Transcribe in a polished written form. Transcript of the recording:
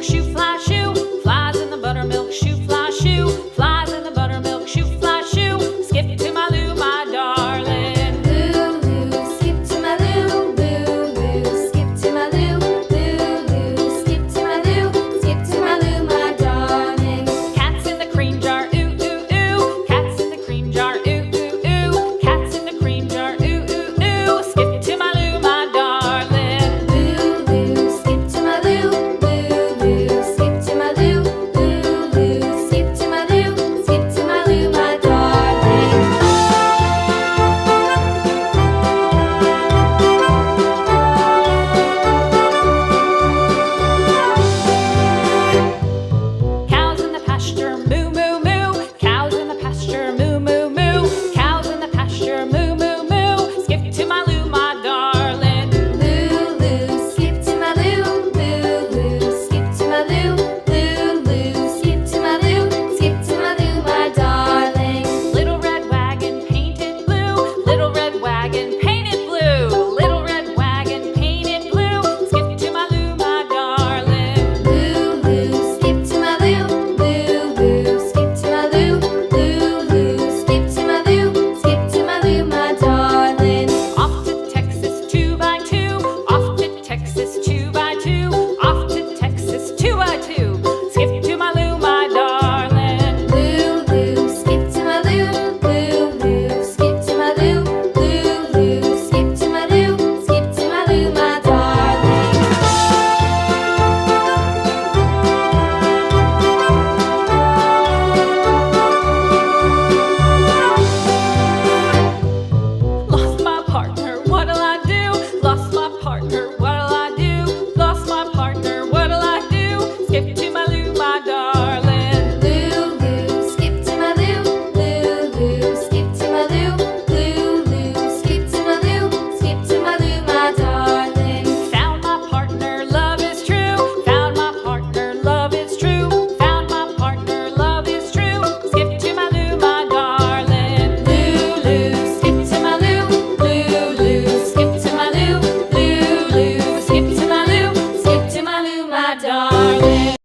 buttermilk shoe, fly shoe. Flies in the buttermilk shoe, fly shoe. Flies in the buttermilk shoe, fly shoe. Skip to my Lou, my darling. Lou, skip to my Lou, Lou, skip to my Lou, Lou, skip to my Lou, skip to my Lou, my darling. Cats in the cream jar, ooh, ooh, ooh. Cats in the cream jar, ooh, ooh, ooh. Cats in the cream jar, ooh, ooh, ooh. Skip to my Lou, my darling. Lou, skip to my Lou, Lou, skip to my Lou, Lou, skip to my Lou, skip to my Lou, my darling. Cows in the pasture, moo, moo, moo. Cows in the pasture, moo, moo, moo. Cows in the pasture, moo, moo, moo. Skip to my Lou, my darling. Lou, skip to my Lou, Lou, skip to my Lou, Lou, skip to my Lou, skip to my Lou, my darling. Little red wagon painted blue. Little red wagon painted blue. Little red wagon painted blue. Skip to my Lou, my darling. Lou, skip to my Lou, Lou, skip to my Lou, Lou, skip to my Lou, skip to my Lou, my darling. Off to Texas 2x2. Off to Texas 2x2. Off to Texas 2x2. Skip to my Lou, my darling. Lou, skip to my Lou, Lou, skip to my Lou, Lou, skip to my Lou, skip to my Lou, my darling. Lost my partner, what'll I do? Lost my partner, what'll I do? Lost my partner, what'll I do? Skip to my Lou, my darling. Lou, skip to my Lou, Lou, skip to my Lou, Lou, skip to my Lou, skip to my Lou, my darling. Found my partner, love is true. Found my partner, love is true. Found my partner, love is true. Skip to my Lou, my darling. Lou, skip to my Lou, Lou, skip to my Lou, Lou, skip to my Lou, skip to my Lou, my darling.